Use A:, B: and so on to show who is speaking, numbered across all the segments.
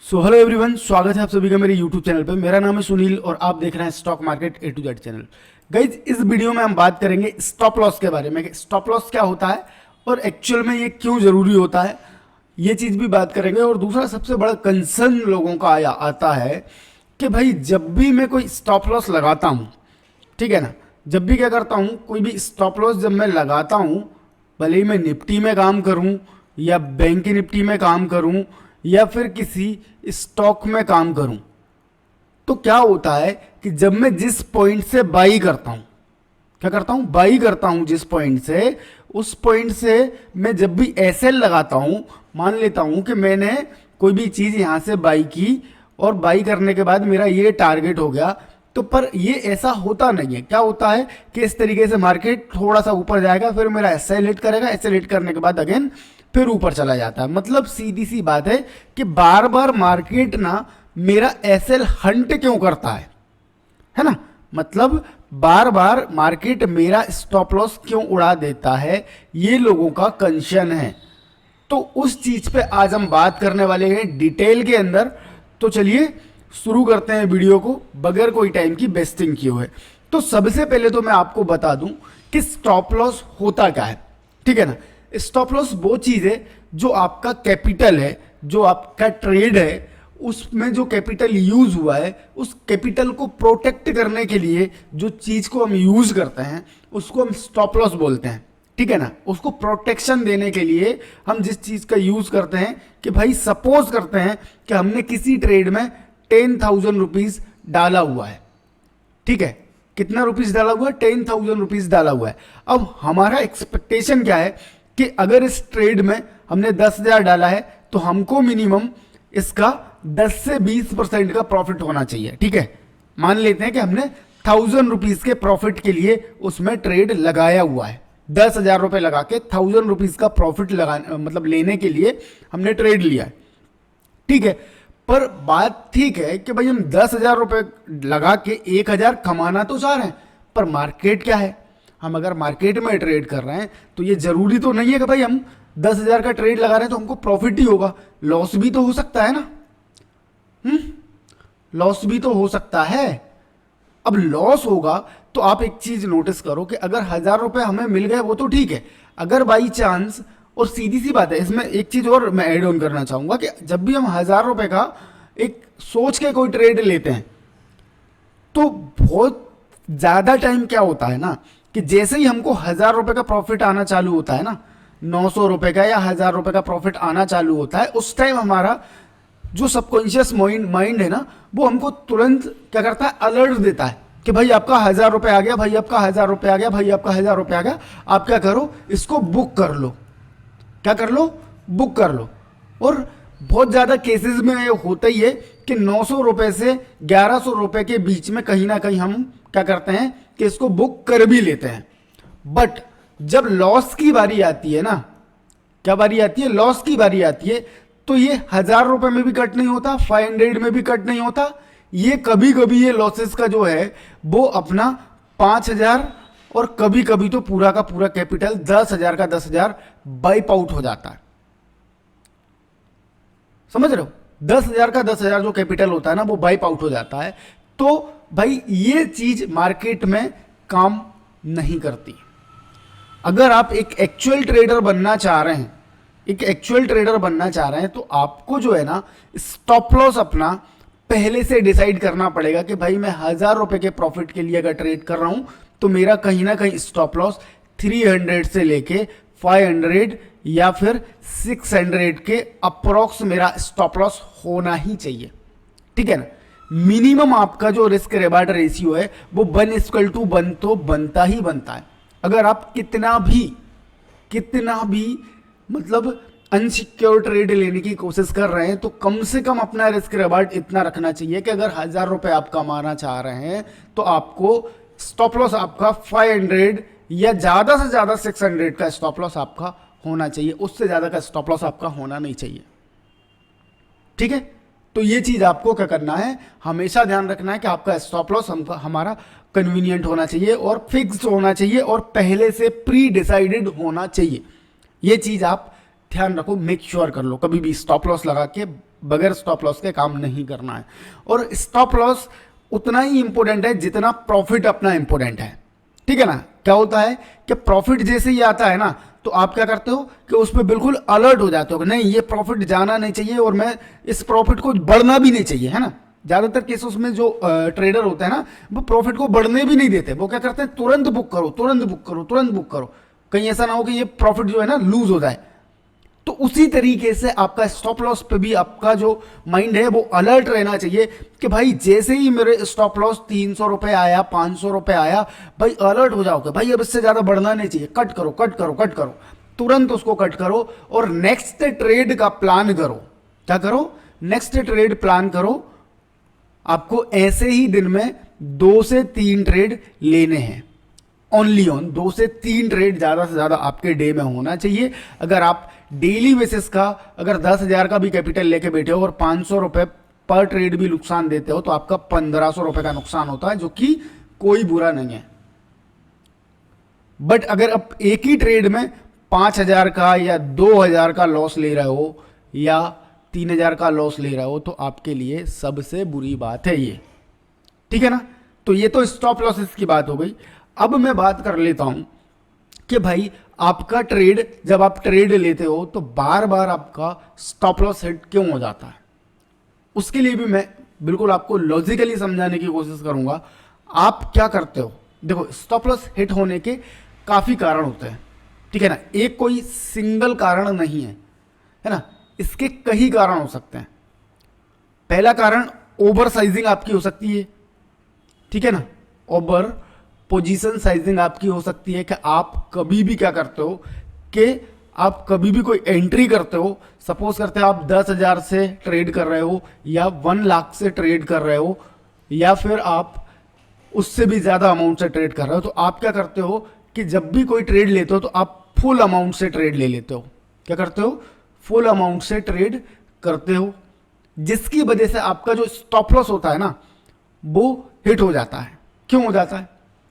A: Hello everyone, स्वागत है आप सभी का मेरे यूट्यूब चैनल पे। मेरा नाम है सुनील और आप देख रहे हैं stock market A to Z channel. Guys, इस वीडियो में हम बात करेंगे स्टॉप लॉस के बारे में। स्टॉप लॉस क्या होता है और एक्चुअल में ये क्यों ज़रूरी होता है, ये चीज़ भी बात करेंगे। और दूसरा सबसे बड़ा कंसर्न लोगों का आता है कि भाई जब भी मैं कोई स्टॉप लॉस लगाता हूँ, ठीक है ना, जब भी क्या करता हूँ, कोई भी स्टॉप लॉस जब मैं लगाता हूँ, भले ही मैं निफ्टी में काम करूँ या बैंक निफ्टी में काम करूँ या फिर किसी स्टॉक में काम करूं, तो क्या होता है कि जब मैं जिस पॉइंट से बाई करता हूं, क्या करता हूं, बाई करता हूं जिस पॉइंट से, उस पॉइंट से मैं जब भी एसएल लगाता हूं, मान लेता हूं कि मैंने कोई भी चीज़ यहां से बाई की और बाई करने के बाद मेरा ये टारगेट हो गया, तो पर ये ऐसा होता नहीं है। क्या होता है कि इस तरीके से मार्केट थोड़ा सा ऊपर जाएगा, फिर मेरा एसएल हिट करेगा, एसएल हिट करने के बाद अगेन फिर ऊपर चला जाता है। मतलब सीधी सी बात है कि बार बार मार्केट ना मेरा एसएल हंट क्यों करता है ना, मतलब बार बार मार्केट मेरा स्टॉप लॉस क्यों उड़ा देता है, ये लोगों का कंसर्न है। तो उस चीज पे आज हम बात करने वाले हैं डिटेल के अंदर। तो चलिए शुरू करते हैं वीडियो को बगैर कोई टाइम की वेस्टिंग किए हुए। तो सबसे पहले तो मैं आपको बता दूं कि स्टॉप लॉस होता क्या है, ठीक है ना। स्टॉप लॉस वो चीज है जो आपका कैपिटल है, जो आपका ट्रेड है, उसमें जो कैपिटल यूज हुआ है, उस कैपिटल को प्रोटेक्ट करने के लिए जो चीज को हम यूज करते हैं उसको हम स्टॉप लॉस बोलते हैं, ठीक है ना। उसको प्रोटेक्शन देने के लिए हम जिस चीज का यूज करते हैं कि भाई सपोज करते हैं कि हमने किसी ट्रेड में 10,000 रुपीज डाला हुआ है, ठीक है, कितना रुपीज डाला हुआ है, 10,000 रुपीज डाला हुआ है। अब हमारा एक्सपेक्टेशन क्या है कि अगर इस ट्रेड में हमने 10,000 डाला है तो हमको मिनिमम इसका 10 से 20% का प्रॉफिट होना चाहिए, ठीक है। मान लेते हैं कि हमने 1,000 रुपीज के प्रॉफिट के लिए उसमें ट्रेड लगाया हुआ है, 10,000 रुपए लगा के 1,000 रुपीज का प्रॉफिट लगा मतलब लेने के लिए हमने ट्रेड लिया है, ठीक है। पर बात ठीक है कि भाई हम 10,000 रुपए लगा के 1,000 कमाना तो चाह रहे हैं, पर मार्केट क्या है, हम अगर मार्केट में ट्रेड कर रहे हैं तो ये जरूरी तो नहीं है कि भाई हम 10,000 का ट्रेड लगा रहे हैं तो हमको प्रॉफिट ही होगा, लॉस भी तो हो सकता है ना। लॉस भी तो हो सकता है। अब लॉस होगा तो आप एक चीज नोटिस करो कि अगर 1,000 रुपए हमें मिल गए वो तो ठीक है, अगर बाई चांस, और सीधी सी बात है इसमें एक चीज और मैं ऐड ऑन करना चाहूंगा कि जब भी हम 1,000 रुपए का एक सोच के कोई ट्रेड लेते हैं तो बहुत ज्यादा टाइम क्या होता है ना कि जैसे ही हमको 1,000 रुपए का प्रॉफिट आना चालू होता है ना, 900 रुपए का या 1,000 रुपए का प्रॉफिट आना चालू होता है, उस टाइम हमारा जो सबकॉन्शियस माइंड है ना, वो हमको तुरंत क्या करता है, अलर्ट देता है कि भाई आपका 1,000 रुपए आ गया, भाई आपका 1,000 रुपए आ गया, भाई आपका 1,000 रुपए आ गया, आप क्या करो, इसको बुक कर लो। क्या कर लो, बुक कर लो। और बहुत ज्यादा केसेस में ये होता ही है कि 900 रुपए से 1,100 रुपए के बीच में कहीं ना कहीं हम क्या करते हैं कि इसको बुक कर भी लेते हैं। बट जब लॉस की बारी आती है ना, क्या बारी आती है, लॉस की बारी आती है, तो ये 1,000 रुपए में भी कट नहीं होता, 500 में भी कट नहीं होता, ये कभी कभी ये लॉसेस का जो है वो अपना 5,000 और कभी कभी तो पूरा का पूरा कैपिटल 10,000 का 10,000 वाइप आउट हो जाता है। समझ रहे हो, 10,000 का 10,000 जो कैपिटल होता है ना वो वाइप आउट हो जाता है। तो भाई ये चीज मार्केट में काम नहीं करती। अगर आप एक एक्चुअल ट्रेडर बनना चाह रहे हैं, एक एक्चुअल ट्रेडर बनना चाह रहे हैं, तो आपको जो है ना स्टॉप लॉस अपना पहले से डिसाइड करना पड़ेगा कि भाई मैं 1,000 रुपए के प्रॉफिट के लिए अगर ट्रेड कर रहा हूं तो मेरा कहीं ना कहीं स्टॉप लॉस 300 से लेके 500 या फिर 600 के अप्रोक्स मेरा स्टॉप लॉस होना ही चाहिए, ठीक है ना। मिनिमम आपका जो रिस्क रिवार्ड रेशियो है वो 1:1 तो बनता ही बनता है। अगर आप कितना भी मतलब अनसिक्योर ट्रेड लेने की कोशिश कर रहे हैं तो कम से कम अपना रिस्क रिवार्ड इतना रखना चाहिए कि अगर 1,000 रुपए आप कमाना चाह रहे हैं तो आपको स्टॉप लॉस आपका 500 या ज्यादा से ज्यादा 600 का स्टॉप लॉस आपका होना चाहिए, उससे ज्यादा का स्टॉप लॉस आपका होना नहीं चाहिए, ठीक है। तो ये चीज आपको क्या करना है, हमेशा ध्यान रखना है कि आपका स्टॉप लॉस हमारा कन्वीनियंट होना चाहिए और फिक्स्ड होना चाहिए और पहले से प्री डिसाइडेड होना चाहिए। ये चीज आप ध्यान रखो, मेक श्योर कर लो, कभी भी स्टॉप लॉस लगा के बगैर स्टॉप लॉस के काम नहीं करना है। और स्टॉप लॉस उतना ही इंपॉर्टेंट है जितना प्रॉफिट अपना इंपॉर्टेंट है, ठीक है ना। क्या होता है कि प्रॉफिट जैसे ही आता है ना, तो आप क्या करते हो कि उस पर बिल्कुल अलर्ट हो जाते हो कि नहीं, ये प्रॉफिट जाना नहीं चाहिए और मैं इस प्रॉफिट को बढ़ना भी नहीं चाहिए, है ना। ज़्यादातर केसेस में जो ट्रेडर होते हैं ना, वो प्रॉफिट को बढ़ने भी नहीं देते। वो क्या करते हैं, तुरंत बुक करो, तुरंत बुक करो, तुरंत बुक करो, कहीं ऐसा ना हो कि ये प्रॉफिट जो है ना लूज हो जाए। तो उसी तरीके से आपका स्टॉप लॉस पे भी आपका जो माइंड है वो अलर्ट रहना चाहिए कि भाई जैसे ही मेरे स्टॉप लॉस 300 रुपये आया, 500 रुपये आया, भाई अलर्ट हो जाओ कि भाई अब इससे ज़्यादा बढ़ना नहीं चाहिए, कट करो, कट करो, कट करो, तुरंत उसको कट करो और नेक्स्ट ट्रेड का प्लान करो। क्या करो, नेक्स्ट ट्रेड प्लान करो। आपको ऐसे ही दिन में 2 से 3 ट्रेड लेने हैं, ओनली ऑन 2 से 3 ट्रेड ज़्यादा से ज़्यादा आपके डे में होना चाहिए। अगर आप डेली बेसिस का अगर 10,000 का भी कैपिटल लेके बैठे हो और 500 रुपये पर ट्रेड भी नुकसान देते हो, तो आपका 1500 रुपये का नुकसान होता है, जो कि कोई बुरा नहीं है। बट अगर आप एक ही ट्रेड में 5,000 का या 2,000 का लॉस ले रहे हो या 3,000 का लॉस ले रहे हो, तो आपके लिए सबसे बुरी बात है ये, ठीक है ना। तो ये तो स्टॉप लॉसेस की बात हो गई। अब मैं बात कर लेता हूं कि भाई आपका ट्रेड, जब आप ट्रेड लेते हो तो बार बार आपका स्टॉप लॉस हिट क्यों हो जाता है, उसके लिए भी मैं बिल्कुल आपको लॉजिकली समझाने की कोशिश करूंगा। आप क्या करते हो, देखो स्टॉप लॉस हिट होने के काफ़ी कारण होते हैं, ठीक है ना। एक कोई सिंगल कारण नहीं है ना, इसके कई कारण हो सकते हैं। पहला कारण ओवर साइजिंग आपकी हो सकती है, ठीक है ना। ओवर पोजीशन साइजिंग आपकी हो सकती है कि आप कभी भी क्या करते हो कि आप कभी भी कोई एंट्री करते हो, सपोज करते हो आप 10,000 से ट्रेड कर रहे हो या 1 लाख से ट्रेड कर रहे हो या फिर आप उससे भी ज़्यादा अमाउंट से ट्रेड कर रहे हो, तो आप क्या करते हो कि जब भी कोई ट्रेड लेते हो तो आप फुल अमाउंट से ट्रेड ले लेते हो। क्या करते हो, फुल अमाउंट से ट्रेड करते हो, जिसकी वजह से आपका जो स्टॉप लॉस होता है ना वो हिट हो जाता है। क्यों हो जाता है,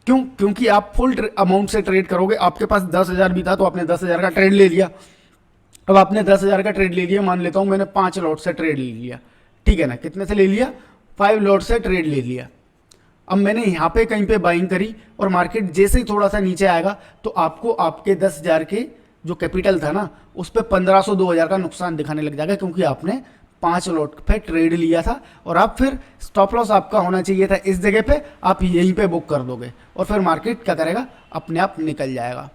A: क्यों, क्योंकि आप फुल अमाउंट से ट्रेड करोगे। आपके पास 10,000 भी था तो आपने 10,000 का ट्रेड ले लिया। अब आपने 10,000 का ट्रेड ले लिया, मान लेता हूं मैंने 5 लॉट से ट्रेड ले लिया, ठीक है ना। कितने से ले लिया, 5 लॉट से ट्रेड ले लिया। अब मैंने यहाँ पे कहीं पे बाइंग करी और मार्केट जैसे ही थोड़ा सा नीचे आएगा तो आपको आपके 10,000 के जो कैपिटल था ना उस पर 1,500 2,000 का नुकसान दिखाने लग जाएगा, क्योंकि आपने 5 लॉट पे ट्रेड लिया था और आप फिर स्टॉप लॉस आपका होना चाहिए था इस जगह पे, आप यहीं पे बुक कर दोगे और फिर मार्केट क्या करेगा, अपने आप निकल जाएगा।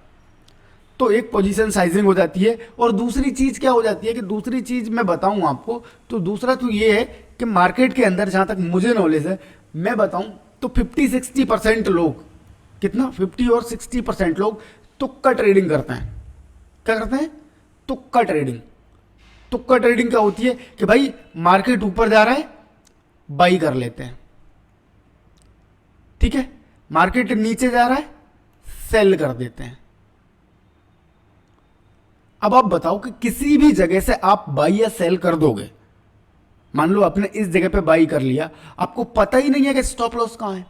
A: तो एक पोजीशन साइजिंग हो जाती है। और दूसरी चीज़ क्या हो जाती है कि दूसरी चीज़ मैं बताऊं आपको, तो दूसरा तो ये है कि मार्केट के अंदर जहाँ तक मुझे नॉलेज है मैं बताऊं तो 50-60% लोग, कितना 50 और 60% लोग तुक्का ट्रेडिंग करते हैं। क्या करते हैं, तुक्का ट्रेडिंग। तुक्का ट्रेडिंग क्या होती है कि भाई मार्केट ऊपर जा रहा है, बाई कर लेते हैं, ठीक है। मार्केट नीचे जा रहा है, सेल कर देते हैं। अब आप बताओ कि किसी भी जगह से आप बाई या सेल कर दोगे। मान लो आपने इस जगह पे बाई कर लिया, आपको पता ही नहीं है कि स्टॉप लॉस कहां है,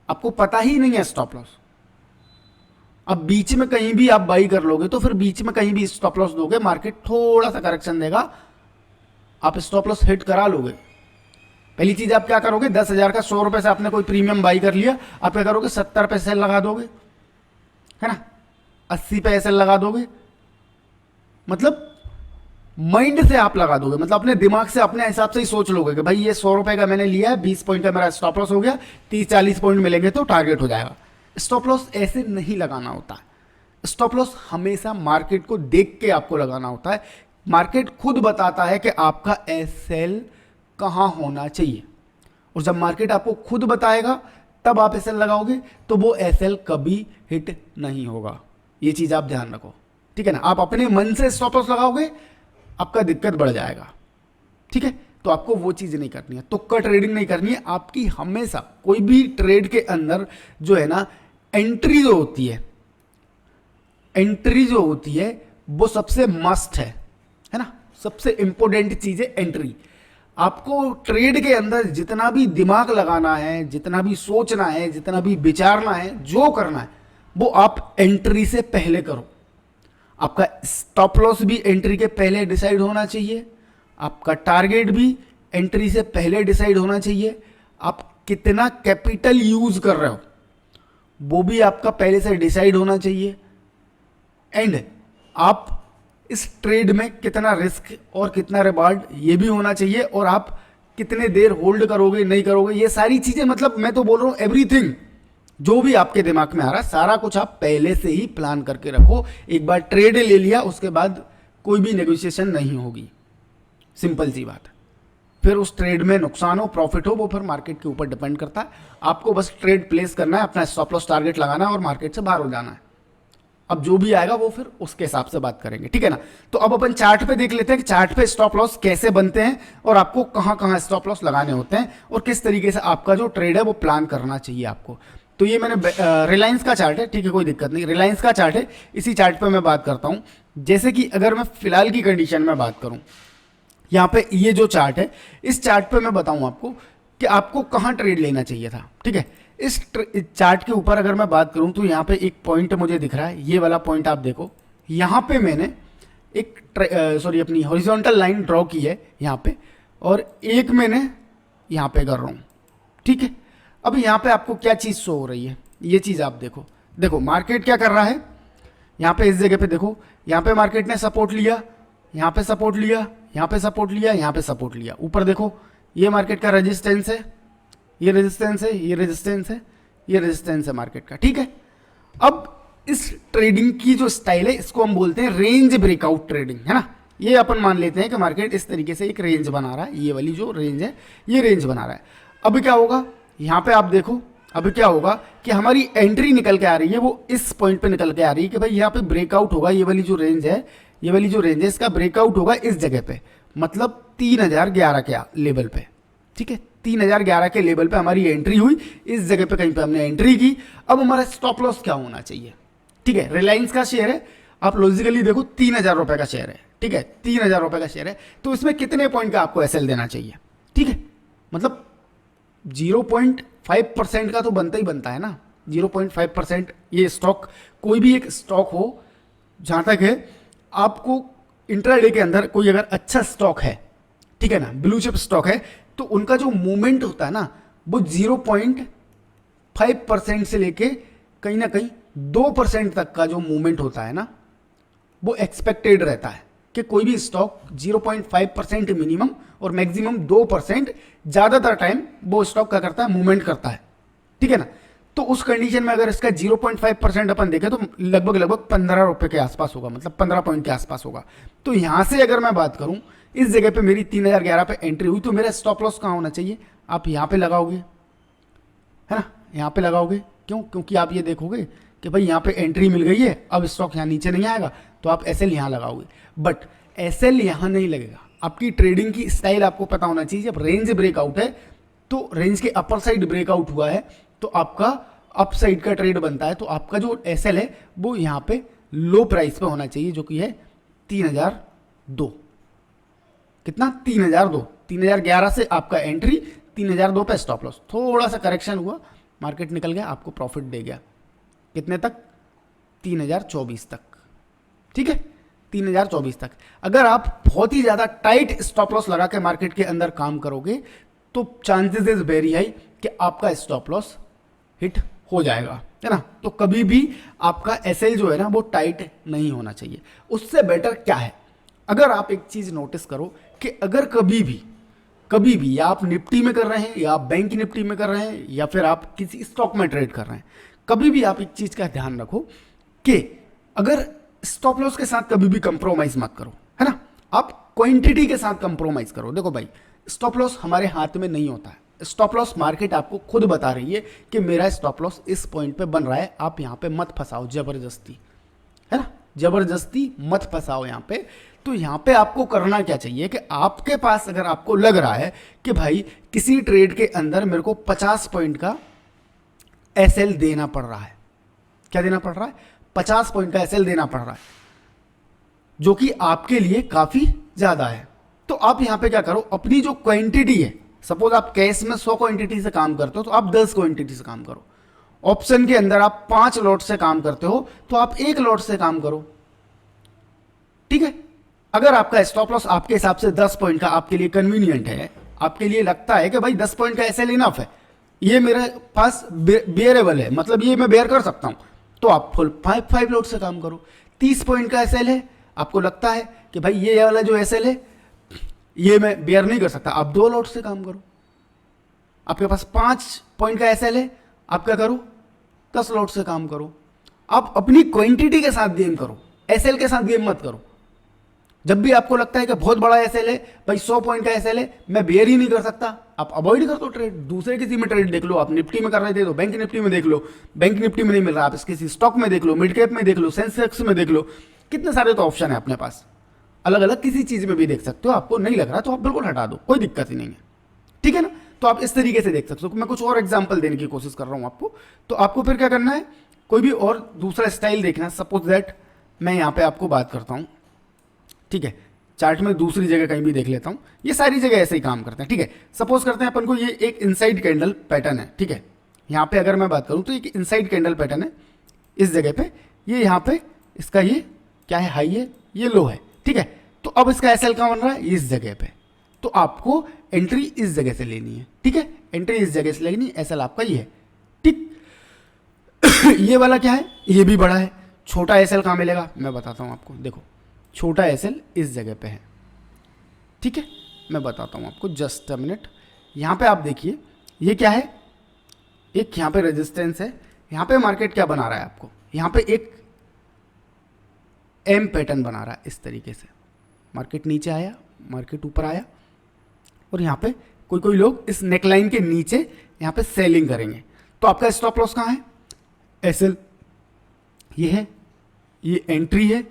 A: आपको पता ही नहीं है स्टॉप लॉस। अब बीच में कहीं भी आप बाई कर लोगे तो फिर बीच में कहीं भी स्टॉप लॉस दोगे, मार्केट थोड़ा सा करेक्शन देगा, आप स्टॉप लॉस हिट करा लोगे। पहली चीज आप क्या करोगे, 10,000 का 100 रुपए से आपने कोई प्रीमियम बाई कर लिया, आप क्या करोगे 70 पे सेल लगा दोगे, है ना, 80 पे सेल लगा दोगे। मतलब माइंड से आप लगा दोगे, मतलब अपने दिमाग से अपने हिसाब से ही सोच लोगे कि भाई ये 100 रुपए का मैंने लिया है, 20 पॉइंट का मेरा स्टॉप लॉस हो गया, 30-40 पॉइंट मिलेंगे तो टारगेट हो जाएगा। स्टॉप लॉस ऐसे नहीं लगाना होता है। स्टॉप लॉस हमेशा मार्केट को देख के आपको लगाना होता है। मार्केट खुद बताता है कि आपका एसएल कहां होना चाहिए, और जब मार्केट आपको खुद बताएगा तब आप एसएल लगाओगे तो वो एसएल कभी हिट नहीं होगा। ये चीज आप ध्यान रखो, ठीक है ना। आप अपने मन से स्टॉप लॉस लगाओगे, आपका दिक्कत बढ़ जाएगा, ठीक है। तो आपको वो चीज़ नहीं करनी है, तुक्का ट्रेडिंग नहीं करनी है। आपकी हमेशा कोई भी ट्रेड के अंदर जो है ना, एंट्री जो होती है, एंट्री जो होती है वो सबसे मस्ट है ना, सबसे इंपॉर्टेंट चीज़ है एंट्री। आपको ट्रेड के अंदर जितना भी दिमाग लगाना है, जितना भी सोचना है, जितना भी विचारना है, जो करना है वो आप एंट्री से पहले करो। आपका स्टॉप लॉस भी एंट्री के पहले डिसाइड होना चाहिए आपका टारगेट भी एंट्री से पहले डिसाइड होना चाहिए, आप कितना कैपिटल यूज कर रहे हो वो भी आपका पहले से डिसाइड होना चाहिए, एंड आप इस ट्रेड में कितना रिस्क और कितना रिवार्ड ये भी होना चाहिए, और आप कितने देर होल्ड करोगे नहीं करोगे, ये सारी चीजें, मतलब मैं तो बोल रहा हूं एवरीथिंग जो भी आपके दिमाग में आ रहा है सारा कुछ आप पहले से ही प्लान करके रखो। एक बार ट्रेड ले लिया उसके बाद कोई भी नेगोशिएशन नहीं होगी, सिंपल सी बात है। फिर उस ट्रेड में नुकसान हो प्रॉफिट हो वो फिर मार्केट के ऊपर डिपेंड करता है। आपको बस ट्रेड प्लेस करना है, अपना स्टॉप लॉस टारगेट लगाना है और मार्केट से बाहर हो जाना है। अब जो भी आएगा वो फिर उसके हिसाब से बात करेंगे, ठीक है ना। तो अब अपन चार्ट पे देख लेते हैं कि चार्ट पे स्टॉप लॉस कैसे बनते हैं और आपको कहां कहां स्टॉप लॉस लगाने होते हैं और किस तरीके से आपका जो ट्रेड है वो प्लान करना चाहिए आपको। तो ये मैंने रिलायंस का चार्ट है, ठीक है, कोई दिक्कत नहीं, रिलायंस का चार्ट है। इसी चार्ट पे मैं बात करता हूं। जैसे कि अगर मैं फिलहाल की कंडीशन में बात करूं, यहाँ पे ये जो चार्ट है, इस चार्ट पे मैं बताऊं आपको कि आपको कहाँ ट्रेड लेना चाहिए था, ठीक है। इस चार्ट के ऊपर अगर मैं बात करूं तो यहाँ पे एक पॉइंट मुझे दिख रहा है, ये वाला पॉइंट आप देखो, यहाँ पे मैंने एक अपनी हॉरिजॉन्टल लाइन ड्रॉ की है यहाँ पे, और एक मैंने यहाँ पे कर रहा हूँ, ठीक है। अब यहाँ पे आपको क्या चीज़ शो हो रही है, ये चीज़ आप देखो। देखो मार्केट क्या कर रहा है, यहाँ पे इस जगह पे देखो, यहाँ पे मार्केट ने सपोर्ट लिया, यहाँ पे सपोर्ट लिया, यहाँ पे सपोर्ट लिया, यहाँ पे सपोर्ट लिया। ऊपर देखो ये मार्केट का रेजिस्टेंस है, ये रेजिस्टेंस है, ये रेजिस्टेंस है, ये रेजिस्टेंस है मार्केट का, ठीक है। अब इस ट्रेडिंग की जो स्टाइल है इसको हम बोलते हैं रेंज ब्रेकआउट ट्रेडिंग, है ना। ये अपन मान लेते हैं कि मार्केट इस तरीके से एक रेंज बना रहा है, ये वाली जो रेंज है ये रेंज बना रहा है। अब क्या होगा, यहाँ पे आप देखो, अब क्या होगा कि हमारी एंट्री निकल के आ रही है, वो इस पॉइंट पे निकल के आ रही है कि भाई यहाँ पे ब्रेकआउट होगा, ये वाली जो रेंज है, ये वाली जो रेंज है इसका ब्रेकआउट होगा इस जगह पे, मतलब 3011 के लेवल पे, ठीक है। 3011 के लेवल पे हमारी एंट्री हुई, इस जगह पे कहीं पे हमने एंट्री की। अब हमारा स्टॉप लॉस क्या होना चाहिए, ठीक है। रिलायंस का शेयर है, आप लॉजिकली देखो 3000 रुपए का शेयर है, ठीक है, 3000 रुपए का शेयर है, तो इसमें कितने पॉइंट का आपको एसएल देना चाहिए, ठीक है। मतलब 0.5% का तो बनता ही बनता है ना, 0.5%। ये स्टॉक, कोई भी एक स्टॉक हो, जहां तक है आपको इंट्राडे के अंदर कोई अगर अच्छा स्टॉक है, ठीक है ना, ब्लू चिप स्टॉक है, तो उनका जो मूवमेंट होता है ना वो 0.5% से लेके कहीं ना कहीं 2% तक का जो मूवमेंट होता है ना वो एक्सपेक्टेड रहता है कि कोई भी स्टॉक 0.5% मिनिमम और मैक्सिमम 2% ज्यादातर टाइम वो स्टॉक क्या करता है, मूवमेंट करता है, ठीक है ना। तो उस कंडीशन में अगर इसका 0.5% अपन देखें तो लगभग 15 रुपए के आसपास होगा, मतलब 15 पॉइंट के आसपास होगा। तो यहां से अगर मैं बात करूं, इस जगह पे मेरी 3011 पे एंट्री हुई, तो मेरा स्टॉप लॉस कहां होना चाहिए, आप यहां पे लगाओगे, है ना, यहां पे लगाओगे। क्यों, क्योंकि आप ये देखोगे कि भाई यहां पे एंट्री मिल गई है, अब स्टॉक यहां नीचे नहीं आएगा, तो आप एसएल यहां लगाओगे। बट एसएल यहां नहीं लगेगा, आपकी ट्रेडिंग की स्टाइल आपको पता होना चाहिए। जब रेंज ब्रेकआउट है तो रेंज के अपर साइड ब्रेकआउट हुआ है तो आपका अप साइड का ट्रेड बनता है, तो आपका जो एसएल है वो यहां पे लो प्राइस पे होना चाहिए, जो कि है 3002। कितना, 3002। 3011 से आपका एंट्री, 3002 पे स्टॉप लॉस। थोड़ा सा करेक्शन हुआ, मार्केट निकल गया, आपको प्रॉफिट दे गया, कितने तक, 3024 तक, ठीक है, 3024 तक। अगर आप बहुत ही ज्यादा टाइट स्टॉप लॉस लगा के मार्केट के अंदर काम करोगे तो चांसेस इज वेरी हाई कि आपका स्टॉप लॉस हिट हो जाएगा, है ना। तो कभी भी आपका एसएल जो है ना वो टाइट नहीं होना चाहिए। उससे बेटर क्या है, अगर आप एक चीज नोटिस करो कि अगर कभी भी या आप निफ्टी में कर रहे हैं, या आप बैंक निफ्टी में कर रहे हैं, या फिर आप किसी स्टॉक में ट्रेड कर रहे हैं, कभी भी आप एक चीज का ध्यान रखो कि अगर स्टॉप लॉस के साथ कभी भी कंप्रोमाइज मत करो, है ना। आप क्वांटिटी के साथ कंप्रोमाइज करो। देखो भाई, स्टॉप लॉस हमारे हाथ में नहीं होता है, स्टॉप लॉस मार्केट आपको खुद बता रही है कि मेरा स्टॉप लॉस इस पॉइंट पे बन रहा है, आप यहां पे मत फंसाओ जबरदस्ती, है ना, जबरदस्ती मत फंसाओ यहां पे। तो यहां पे आपको करना क्या चाहिए कि आपके पास अगर आपको लग रहा है कि भाई किसी ट्रेड के अंदर मेरे को 50 पॉइंट का एसएल देना पड़ रहा है, क्या देना पड़ रहा है, 50 पॉइंट का एसएल देना पड़ रहा है, जो कि आपके लिए काफी ज्यादा है, तो आप यहां पे क्या करो, अपनी जो क्वांटिटी है, सपोज आप कैश में 100 क्वांटिटी से काम करते हो तो आप 10 क्वांटिटी से काम करो। ऑप्शन के अंदर आप 5 लॉट से काम करते हो तो आप 1 लॉट से काम करो, ठीक है। अगर आपका स्टॉप लॉस आपके हिसाब से 10 पॉइंट का आपके लिए कन्वीनियंट है, आपके लिए लगता है कि भाई 10 पॉइंट का एसएल इनफ है, ये मेरे पास बेयरेबल है, मतलब ये मैं बेयर कर सकता हूं, तो आप फुल 5 लॉट से काम करो। 30 पॉइंट का एसएल है, आपको लगता है कि भाई ये वाला जो एसएल है ये मैं बेयर नहीं कर सकता, आप 2 लॉट से काम करो। आपके पास 5 पॉइंट का एसएल है, आप क्या करो, 10 लॉट से काम करो। आप अपनी क्वांटिटी के साथ गेम करो, एसएल के साथ गेम मत करो। जब भी आपको लगता है कि बहुत बड़ा एसएल है, भाई 100 पॉइंट का एसएल है, मैं बेयर ही नहीं कर सकता, आप अवॉइड कर दो ट्रेड, दूसरे किसी में ट्रेड देख लो। आप निफ्टी में कर रहे थे तो बैंक निफ्टी में देख लो, बैंक निफ्टी में नहीं मिल रहा, आप किसी स्टॉक में देख लो, मिड कैप में देख लो, सेंसेक्स में देख लो, कितने सारे तो ऑप्शन है अपने पास। अलग अलग किसी चीज में भी देख सकते हो, आपको नहीं लग रहा तो आप बिल्कुल हटा दो, कोई दिक्कत ही नहीं है, ठीक है ना। तो आप इस तरीके से देख सकते हो। मैं कुछ और एग्जांपल देने की कोशिश कर रहा हूं आपको। तो आपको फिर क्या करना है, कोई भी और दूसरा स्टाइल देखना है। सपोज दैट मैं यहां पे आपको बात करता हूं, ठीक है, चार्ट में दूसरी जगह कहीं भी देख लेता हूं, ये सारी जगह ऐसे ही काम करते हैं, ठीक है। सपोज करते हैं अपन को ये एक इनसाइड कैंडल पैटर्न है, ठीक है। यहां पे अगर मैं बात करूं तो एक इनसाइड कैंडल पैटर्न है, इस जगह पे ये यहां पे इसका ये क्या है, हाई है, ये लो है, ठीक है। तो अब इसका एसएल कहां बन रहा है, इस जगह पे, तो आपको एंट्री इस जगह से लेनी है, ठीक है। एंट्री इस जगह से लेनी, एसएल आपका ये है, ठीक। ये वाला क्या है, ये भी बड़ा है। छोटा एसएल कहां मिलेगा, मैं बताता हूं आपको। देखो छोटा एसएल इस जगह पे है, ठीक है, मैं बताता हूं आपको, जस्ट अ मिनट। यहां पे आप देखिए ये क्या है, एक यहां पे रेजिस्टेंस है, यहां पे मार्केट क्या बना रहा है आपको, यहां पे एक एम पैटर्न बना रहा है इस तरीके से। मार्केट नीचे आया, मार्केट ऊपर आया, और यहाँ पे कोई कोई लोग इस नेकलाइन के नीचे यहाँ पे सेलिंग करेंगे। तो आपका स्टॉप लॉस कहाँ है, एसएल ये है, ये एंट्री है,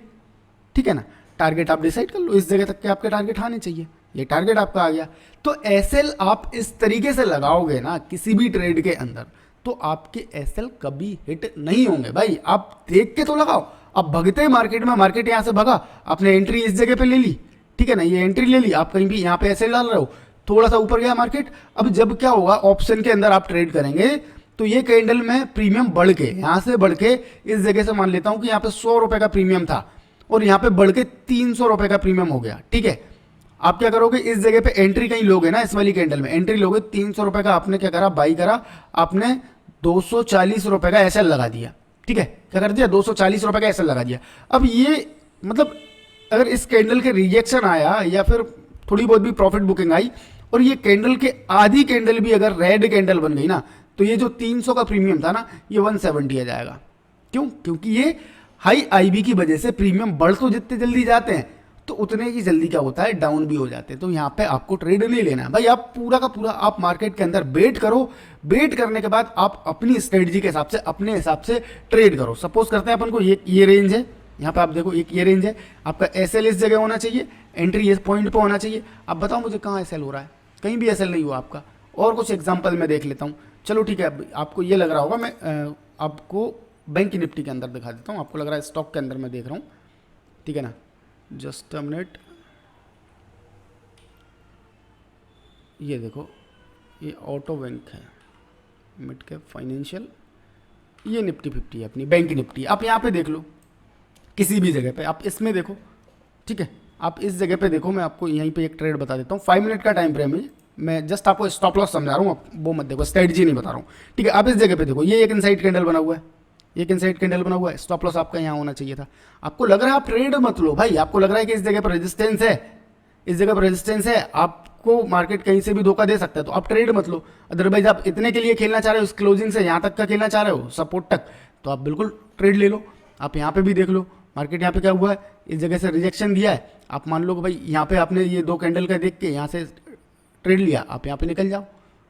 A: ठीक है ना। टारगेट आप डिसाइड कर लो, इस जगह तक के आपके टारगेट आने चाहिए, ये टारगेट आपका आ गया। तो एसएल आप इस तरीके से लगाओगे ना किसी भी ट्रेड के अंदर, तो आपके एसएल कभी हिट नहीं होंगे भाई। आप देख के तो लगाओ, आप भगते मार्केट में, मार्केट यहां से भगा, आपने एंट्री इस जगह पे ले ली, ठीक है ना, ये एंट्री ले ली, आप कहीं भी यहाँ पे एसएल डाल रहे हो, थोड़ा सा ऊपर गया मार्केट। अब जब क्या होगा, ऑप्शन के अंदर आप ट्रेड करेंगे तो ये कैंडल में प्रीमियम बढ़ के यहां से बढ़ के इस जगह से मान लेता हूं कि यहाँ पे 100 रुपए का प्रीमियम था और यहाँ पे बढ़ के 300 रुपए का प्रीमियम हो गया, ठीक है। आप क्या करोगे, इस जगह पे एंट्री कहीं लोगे ना, इस वाली कैंडल में एंट्री लोगे, 300 रुपए का आपने क्या करा, बाई करा, आपने 240 रुपए का एसएल लगा दिया, ठीक है। क्या कर दिया, 240 रुपए का एसएल लगा दिया। अब ये मतलब अगर इस कैंडल के रिजेक्शन आया या फिर थोड़ी बहुत भी प्रॉफिट बुकिंग आई और ये कैंडल के आधी कैंडल भी अगर रेड कैंडल बन गई ना, तो ये जो 300 का प्रीमियम था ना, ये 170 आ जाएगा। क्यों, क्योंकि ये हाई आईबी की वजह से प्रीमियम बढ़ तो जितने जल्दी जाते हैं तो उतने ही जल्दी क्या होता है, डाउन भी हो जाते हैं। तो यहाँ पे आपको ट्रेड नहीं लेना है भाई, आप पूरा का पूरा आप मार्केट के अंदर वेट करो। वेट करने के बाद आप अपनी स्ट्रेटजी के हिसाब से, अपने हिसाब से ट्रेड करो। सपोज करते हैं अपन को ये रेंज है, यहाँ पे आप देखो एक ये रेंज है, आपका एसएल इस जगह होना चाहिए, एंट्री इस पॉइंट पे होना चाहिए। आप बताओ मुझे कहाँ एसएल हो रहा है, कहीं भी एसएल नहीं हुआ आपका। और कुछ एग्जांपल मैं देख लेता हूँ, चलो ठीक है। अब आपको ये लग रहा होगा, मैं आपको बैंक निफ्टी के अंदर दिखा देता हूँ, आपको लग रहा है स्टॉक के अंदर मैं देख रहा हूँ, ठीक है ना। जस्ट अ मिनट, ये देखो, ये ऑटो बैंक है, मिड कैप फाइनेंशियल, ये निफ्टी 50 है अपनी बैंक निफ्टी। आप यहाँ पे देख लो, किसी भी जगह पे आप इसमें देखो, ठीक है। आप इस जगह पे देखो, मैं आपको यहीं पे एक ट्रेड बता देता हूँ, 5 मिनट का टाइम फ्रेम है, मैं जस्ट आपको स्टॉप लॉस समझा रहा हूँ, आप वो मत देखो, स्ट्रेटजी नहीं बता रहा हूँ, ठीक है। आप इस जगह पे देखो, ये एक इनसाइड कैंडल बना हुआ है, एक इनसाइड कैंडल बना हुआ है, स्टॉप लॉस आपका यहाँ होना चाहिए था। आपको लग रहा है आप ट्रेड मत लो भाई, आपको लग रहा है कि इस जगह पर रेजिस्टेंस है, इस जगह पर रेजिस्टेंस है, आपको मार्केट कहीं से भी धोखा दे सकता है, तो आप ट्रेड मत लो। अदरवाइज आप इतने के लिए खेलना चाह रहे हो, इस क्लोजिंग से यहाँ तक का खेलना चाह रहे हो, सपोर्ट तक, तो आप बिल्कुल ट्रेड ले लो। आप यहाँ पे भी देख लो, मार्केट यहाँ पे क्या हुआ है, इस जगह से रिजेक्शन दिया है, आप मान लो कि भाई यहाँ पे आपने ये 2 कैंडल का देख के यहाँ से ट्रेड लिया, आप यहाँ पे निकल जाओ,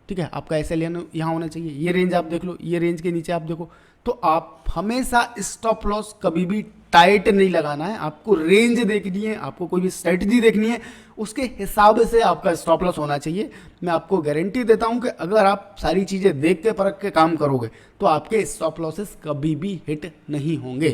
A: ठीक है। आपका एसएल यहाँ होना चाहिए, ये रेंज आप देख लो, ये रेंज के नीचे आप देखो। तो आप हमेशा स्टॉप लॉस कभी भी टाइट नहीं लगाना है, आपको रेंज देखनी है, आपको कोई भी स्ट्रेटजी देखनी है, उसके हिसाब से आपका स्टॉप लॉस होना चाहिए। मैं आपको गारंटी देता हूं कि अगर आप सारी चीजें देख के परख के काम करोगे तो आपके स्टॉप लॉसेस कभी भी हिट नहीं होंगे,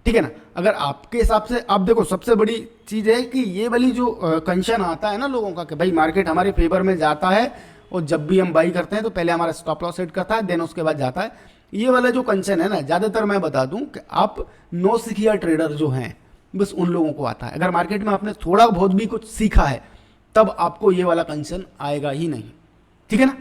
A: ठीक है ना। अगर आपके हिसाब से आप देखो, सबसे बड़ी चीज है कि ये वाली जो कंशन आता है ना लोगों का कि भाई मार्केट हमारे फेवर में जाता है और जब भी हम बाई करते हैं तो पहले हमारा स्टॉप लॉस हिट करता है, देन उसके बाद जाता है। ये वाला जो कंशन है ना, ज्यादातर मैं बता दूं कि आप नौसिखिया ट्रेडर जो हैं बस उन लोगों को आता है। अगर मार्केट में आपने थोड़ा बहुत भी कुछ सीखा है तब आपको ये वाला कंसर्न आएगा ही नहीं, ठीक है ना।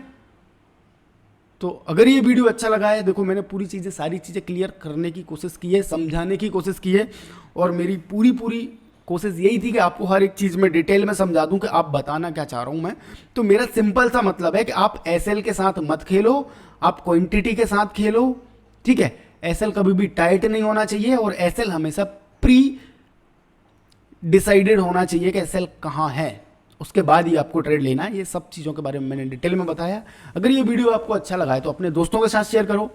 A: तो अगर ये वीडियो अच्छा लगा है, देखो मैंने पूरी चीज़ें सारी चीज़ें क्लियर करने की कोशिश की है, समझाने की कोशिश की है, और मेरी पूरी पूरी कोशिश यही थी कि आपको हर एक चीज़ में डिटेल में समझा दूं कि आप बताना क्या चाह रहा हूं मैं। तो मेरा सिंपल सा मतलब है कि आप एसएल के साथ मत खेलो, आप क्वांटिटी के साथ खेलो, ठीक है। एसएल कभी भी टाइट नहीं होना चाहिए, और एसएल हमेशा प्री डिसाइडेड होना चाहिए कि एसएल कहाँ है, उसके बाद ही आपको ट्रेड लेना है। ये सब चीज़ों के बारे में मैंने डिटेल में बताया। अगर ये वीडियो आपको अच्छा लगा है तो अपने दोस्तों के साथ शेयर करो,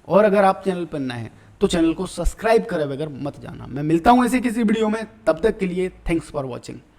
A: और अगर आप चैनल पर नए हैं तो चैनल को सब्सक्राइब करे बगैर मत जाना। मैं मिलता हूं ऐसे किसी वीडियो में, तब तक के लिए थैंक्स फॉर वॉचिंग।